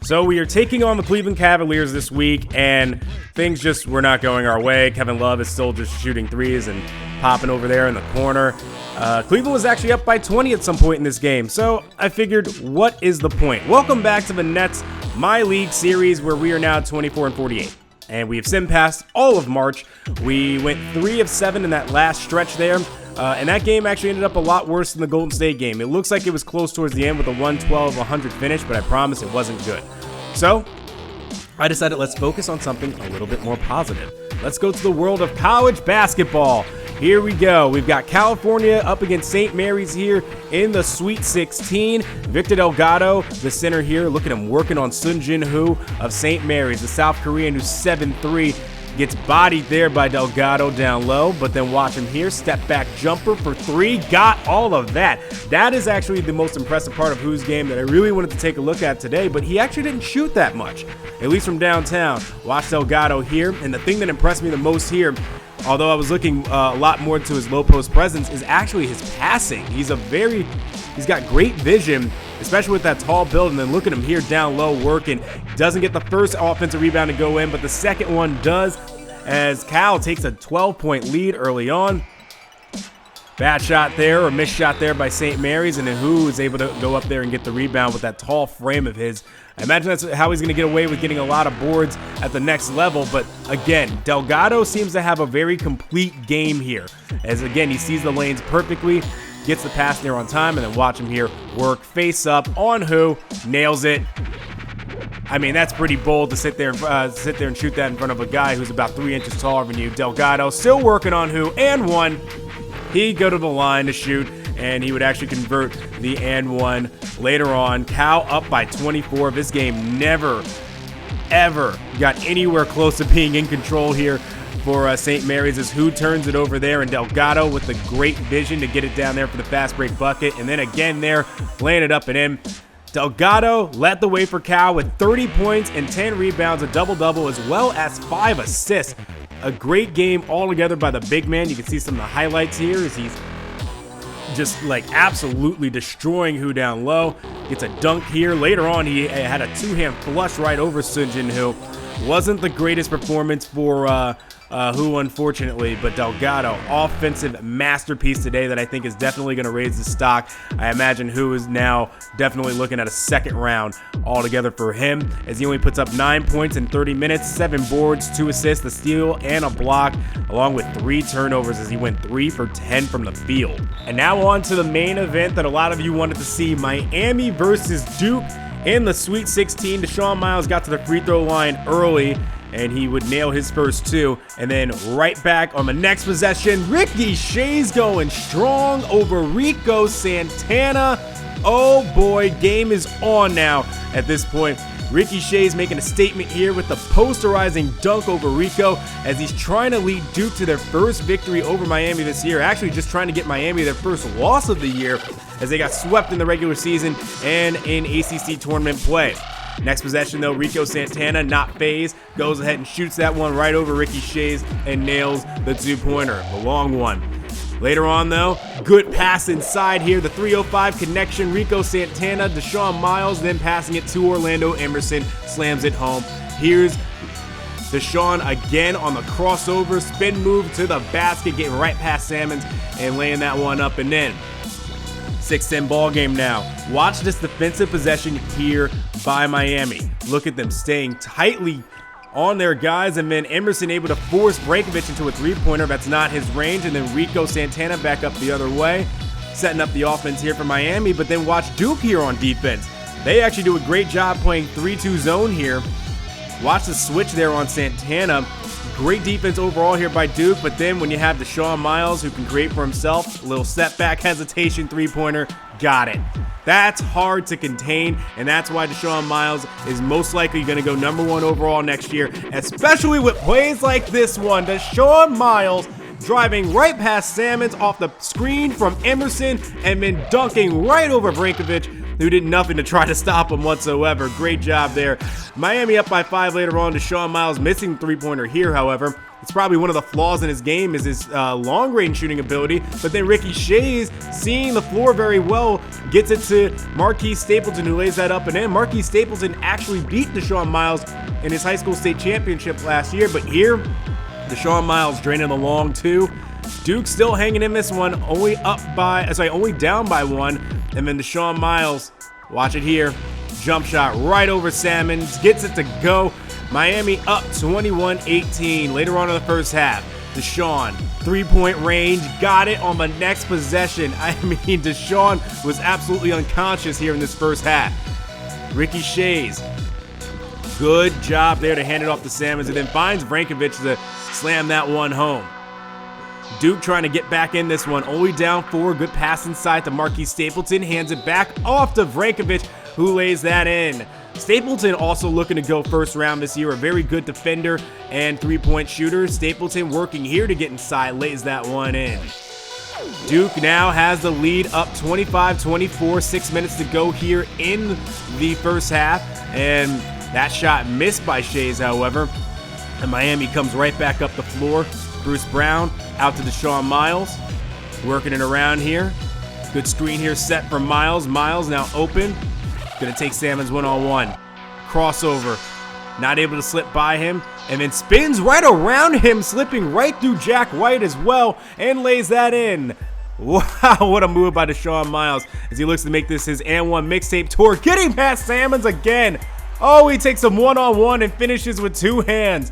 So we are taking on the Cleveland Cavaliers this week, and things just were not going our way. Kevin Love is still just shooting threes and popping over there in the corner. Cleveland was actually up by 20 at some point in this game, so I figured, what is the point? Welcome back to the Nets myLeague series, where we are now 24-48. And we have sim passed all of March. We went 3 of 7 in that last stretch there. And that game actually ended up a lot worse than the Golden State game. It looks like it was close towards the end with a 112-100 finish, but I promise it wasn't good. So I decided let's focus on something a little bit more positive. Let's go to the world of college basketball. Here we go. We've got California up against St. Mary's here in the Sweet 16. Victor Delgado, the center here. Look at him working on Sun Jin-Hoo of St. Mary's, the South Korean who's 7'3". Gets bodied there by Delgado down low, but then watch him here. Step back jumper for 3. Got all of that. That is actually the most impressive part of Who's game that I really wanted to take a look at today, but he actually didn't shoot that much, at least from downtown. Watch Delgado here, and the thing that impressed me the most here, although I was looking a lot more to his low post presence, is actually his passing. He's got great vision, especially with that tall build, and then look at him here down low working. Doesn't get the first offensive rebound to go in, but the second one does, as Cal takes a 12-point lead early on. Bad shot there, or missed shot there by St. Mary's, and then Who is able to go up there and get the rebound with that tall frame of his. I imagine that's how he's going to get away with getting a lot of boards at the next level, but again, Delgado seems to have a very complete game here, as again, he sees the lanes perfectly, gets the pass there on time, and then watch him here work face up on Who, nails it. I mean, that's pretty bold to sit there and shoot that in front of a guy who's about 3 inches taller than you. Delgado still working on Who, and one. He'd go to the line to shoot, and he would actually convert the and one later on. Cal up by 24. This game never, ever got anywhere close to being in control here for St. Mary's, as Who turns it over there, and Delgado with the great vision to get it down there for the fast break bucket, and then again there, laying it up and in. Delgado led the way for Cal with 30 points and 10 rebounds, a double-double, as well as 5 assists. A great game altogether by the big man. You can see some of the highlights here as he's just like absolutely destroying Who down low. Gets a dunk here. Later on, he had a two-hand flush right over Sun Jin-Hoo. Wasn't the greatest performance for Who, unfortunately, but Delgado, offensive masterpiece today that I think is definitely going to raise the stock. I imagine Who is now definitely looking at a second round altogether for him, as he only puts up 9 points in 30 minutes, 7 boards, 2 assists, a steal, and a block, along with 3 turnovers, as he went 3 for 10 from the field. And now on to the main event that a lot of you wanted to see, Miami versus Duke in the Sweet 16. Deshaun Miles got to the free throw line early, and he would nail his first 2. And then right back on the next possession, Ricky Shea's going strong over Rico Santana. Oh boy, game is on now at this point. Ricky Shea's making a statement here with the posterizing dunk over Rico, as he's trying to lead Duke to their first victory over Miami this year. Actually just trying to get Miami their first loss of the year, as they got swept in the regular season and in ACC tournament play. Next possession though, Rico Santana, not phased, goes ahead and shoots that one right over Ricky Shea's and nails the 2-pointer, the long one. Later on though, good pass inside here, the 305 connection, Rico Santana, Deshaun Miles, then passing it to Orlando Emerson, slams it home. Here's Deshaun again on the crossover, spin move to the basket, getting right past Salmons and laying that one up, and then 6-10 ball game now. Watch this defensive possession here by Miami. Look at them staying tightly on their guys, and then Emerson able to force Brankovic into a 3-pointer. That's not his range, and then Rico Santana back up the other way, setting up the offense here for Miami. But then watch Duke here on defense. They actually do a great job playing 3-2 zone here. Watch the switch there on Santana. Great defense overall here by Duke, but then when you have Deshaun Miles, who can create for himself, a little setback, hesitation, 3-pointer, got it. That's hard to contain, and that's why Deshaun Miles is most likely going to go #1 overall next year, especially with plays like this one. Deshaun Miles driving right past Salmons off the screen from Emerson and then dunking right over Brankovic, who did nothing to try to stop him whatsoever. Great job there. Miami up by 5 later on. Deshaun Miles missing the 3-pointer here, however. It's probably one of the flaws in his game is his long-range shooting ability. But then Ricky Shays, seeing the floor very well, gets it to Marquise Stapleton, who lays that up and in. Marquise Stapleton actually beat Deshaun Miles in his high school state championship last year. But here, Deshaun Miles draining the long two. Duke still hanging in this one, only down by one. And then Deshaun Miles, watch it here, jump shot right over Salmons, gets it to go. Miami up 21-18 later on in the first half. Deshaun, three-point range, got it on the next possession. I mean, Deshaun was absolutely unconscious here in this first half. Ricky Shays, good job there to hand it off to Salmons, and then finds Vrankovic to slam that one home. Duke trying to get back in this one, only down 4. Good pass inside to Marquise Stapleton, hands it back off to Vrankovic, who lays that in. Stapleton also looking to go first round this year, a very good defender and three-point shooter. Stapleton working here to get inside, lays that one in. Duke now has the lead up 25-24, 6 minutes to go here in the first half, and that shot missed by Shays, however, and Miami comes right back up the floor. Bruce Brown out to Deshaun Miles, working it around here. Good screen here set for Miles. Miles now open. Gonna take Salmons one-on-one. Crossover. Not able to slip by him. And then spins right around him, slipping right through Jack White as well, and lays that in. Wow, what a move by Deshaun Miles as he looks to make this his and one mixtape tour. Getting past Salmons again. Oh, he takes him one-on-one and finishes with two hands.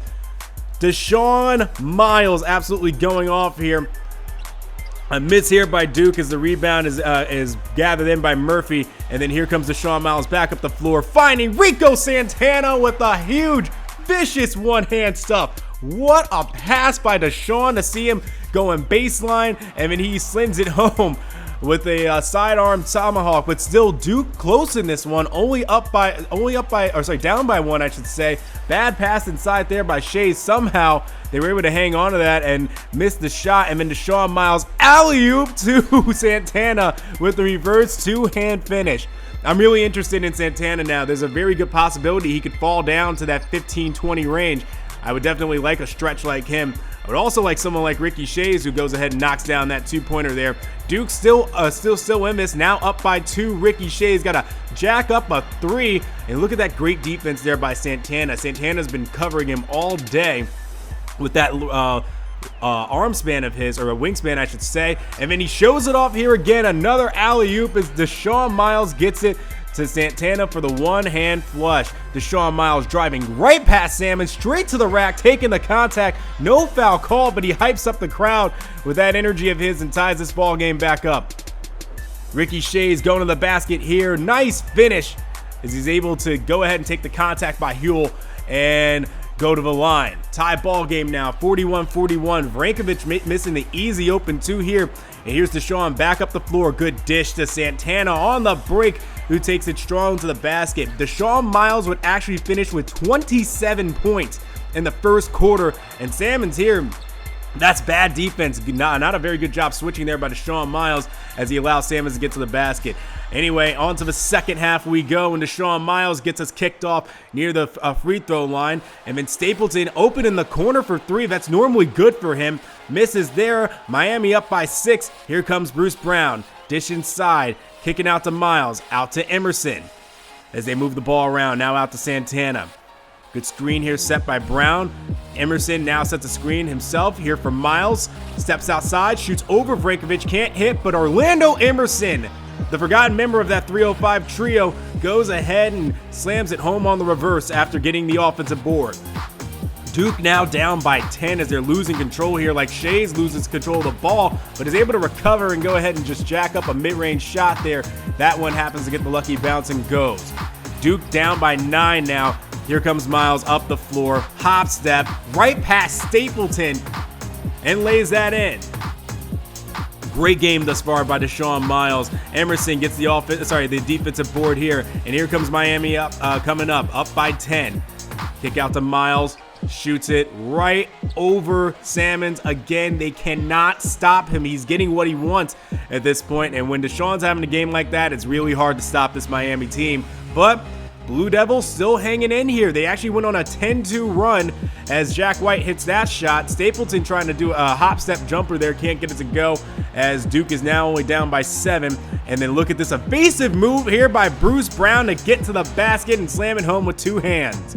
Deshaun Miles absolutely going off here. A miss here by Duke as the rebound is gathered in by Murphy. And then here comes Deshaun Miles back up the floor, finding Rico Santana with a huge, vicious one-hand stuff. What a pass by Deshaun to see him going baseline, and then he slings it home with a sidearm tomahawk. But still, Duke close in this one, down by one, I should say. Bad pass inside there by Shays. Somehow they were able to hang on to that and miss the shot. And then Deshaun Miles alley-oop to Santana with the reverse two-hand finish. I'm really interested in Santana now. There's a very good possibility he could fall down to that 15-20 range. I would definitely like a stretch like him. I would also like someone like Ricky Shays, who goes ahead and knocks down that two-pointer there. Duke still in this, now up by 2. Ricky Shays got to jack up a 3. And look at that great defense there by Santana. Santana's been covering him all day with that arm span of his, or a wingspan, I should say. And then he shows it off here again. Another alley-oop as Deshaun Miles gets it to Santana for the one-hand flush. Deshaun Miles driving right past Salmon, straight to the rack, taking the contact. No foul call, but he hypes up the crowd with that energy of his and ties this ball game back up. Ricky Shays going to the basket here. Nice finish as he's able to go ahead and take the contact by Huell and go to the line. Tie ball game now, 41-41. Vrankovic missing the easy open 2 here. And here's Deshaun back up the floor. Good dish to Santana on the break, who takes it strong to the basket. Deshaun Miles would actually finish with 27 points in the first quarter. And Salmons here, that's bad defense. Not a very good job switching there by Deshaun Miles as he allows Salmons to get to the basket. Anyway, on to the second half we go, and Deshaun Miles gets us kicked off near the free throw line. And then Stapleton open in the corner for 3. That's normally good for him. Misses there. Miami up by 6. Here comes Bruce Brown. Dish inside. Kicking out to Miles. Out to Emerson as they move the ball around. Now out to Santana. Good screen here set by Brown. Emerson now sets a screen himself here for Miles. Steps outside. Shoots over Vrankovic. Can't hit, but Orlando Emerson, the forgotten member of that 305 trio, goes ahead and slams it home on the reverse after getting the offensive board. Duke now down by 10 as they're losing control here, like Shays loses control of the ball, but is able to recover and go ahead and just jack up a mid-range shot there. That one happens to get the lucky bounce and goes. Duke down by 9 now. Here comes Miles up the floor, hop step, right past Stapleton, and lays that in. Great game thus far by Deshaun Miles. Emerson gets the defensive board here, and here comes Miami coming up by 10. Kick out to Miles, shoots it right over Salmons. Again, they cannot stop him. He's getting what he wants at this point, and when Deshaun's having a game like that, it's really hard to stop this Miami team. But Blue Devils still hanging in here. They actually went on a 10-2 run as Jack White hits that shot. Stapleton trying to do a hop-step jumper there. Can't get it to go as Duke is now only down by 7. And then look at this evasive move here by Bruce Brown to get to the basket and slam it home with 2 hands.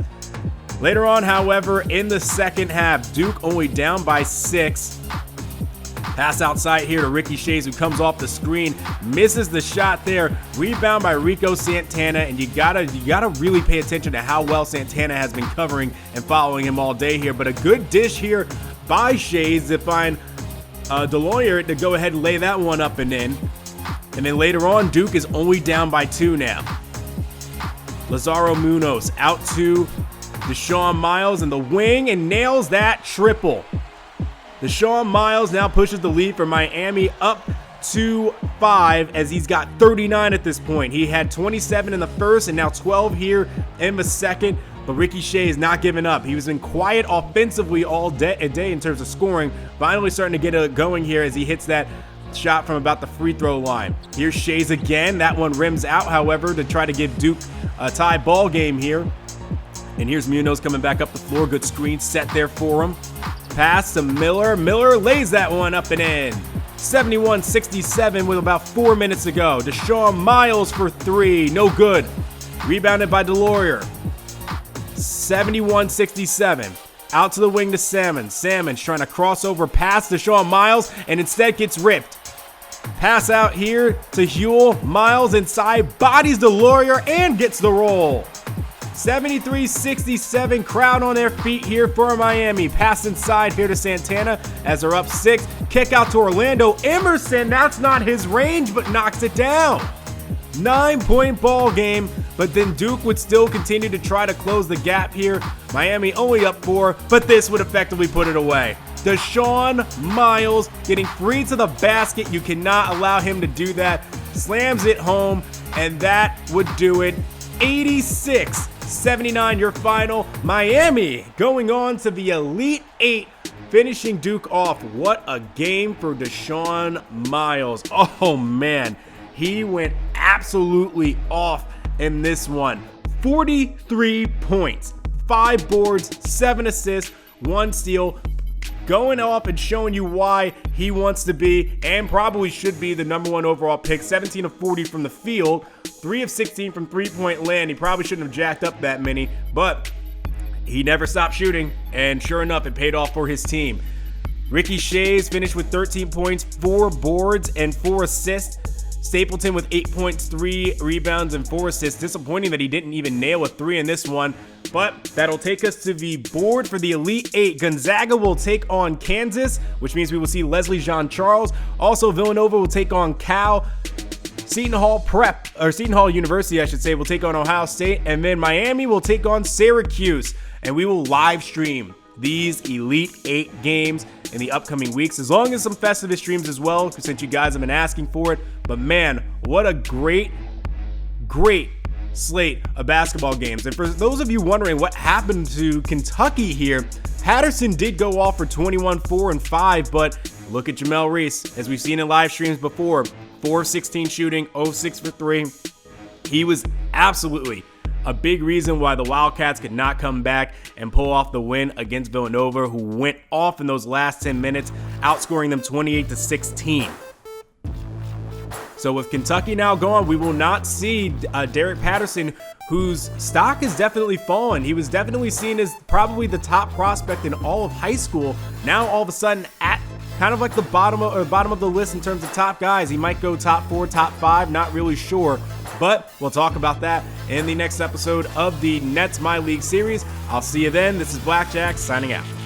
Later on, however, in the second half, Duke only down by 6. Pass outside here to Ricky Shays, who comes off the screen, misses the shot there. Rebound by Rico Santana, and you gotta really pay attention to how well Santana has been covering and following him all day here. But a good dish here by Shays to find Deloyer to go ahead and lay that one up and in. And then later on, Duke is only down by 2 now. Lazaro Munoz out to Deshaun Miles in the wing and nails that triple. Deshaun Miles now pushes the lead for Miami up to 5 as he's got 39 at this point. He had 27 in the first and now 12 here in the second. But Ricky Shea is not giving up. He was been quiet offensively all day in terms of scoring. Finally starting to get it going here as he hits that shot from about the free throw line. Here's Shays again. That one rims out, however, to try to give Duke a tie ball game here. And here's Munoz coming back up the floor. Good screen set there for him. Pass to Miller. Miller lays that one up and in. 71-67 with about 4 minutes to go. Deshaun Miles for 3. No good. Rebounded by Deloyer. 71-67. Out to the wing to Salmons. Salmons trying to cross over past Deshaun Miles and instead gets ripped. Pass out here to Huell. Miles inside. Bodies Deloyer and gets the roll. 73-67, crowd on their feet here for Miami. Pass inside here to Santana as they're up 6. Kick out to Orlando. Emerson, that's not his range, but knocks it down. 9-point ball game, but then Duke would still continue to try to close the gap here. Miami only up 4, but this would effectively put it away. Deshaun Miles getting free to the basket. You cannot allow him to do that. Slams it home, and that would do it. 86-79 your final. Miami going on to the Elite 8, finishing Duke off. What a game for Deshaun Miles. Oh man, he went absolutely off in this one. 43 points, 5 boards, 7 assists, 1 steal. Going off and showing you why he wants to be and probably should be the number 1 overall pick. 17 of 40 from the field, 3 of 16 from three-point land. He probably shouldn't have jacked up that many, but he never stopped shooting, and sure enough, it paid off for his team. Ricky Shays finished with 13 points, 4 boards, and 4 assists. Stapleton with 8 points, 3 rebounds, and 4 assists. Disappointing that he didn't even nail a 3 in this one, but that'll take us to the board for the Elite 8. Gonzaga will take on Kansas, which means we will see Leslie Jean-Charles. Also, Villanova will take on Cal. Seton Hall University, I should say, will take on Ohio State, and then Miami will take on Syracuse, and we will live stream these Elite 8 games in the upcoming weeks, as long as some Festivus streams as well, since you guys have been asking for it. But man, what a great slate of basketball games. And for those of you wondering what happened to Kentucky here, Patterson did go off for 21, 4, and 5, but look at Jamel Reese, as we've seen in live streams before, 4 of 16 shooting, 0 of 6 for 3. He was absolutely a big reason why the Wildcats could not come back and pull off the win against Villanova, who went off in those last 10 minutes, outscoring them 28-16. So with Kentucky now gone, we will not see Derek Patterson, whose stock has definitely fallen. He was definitely seen as probably the top prospect in all of high school. Now all of a sudden at kind of like the bottom of the list in terms of top guys. He might go top 4, top 5, not really sure. But we'll talk about that in the next episode of the Nets My League series. I'll see you then. This is Blackjack signing out.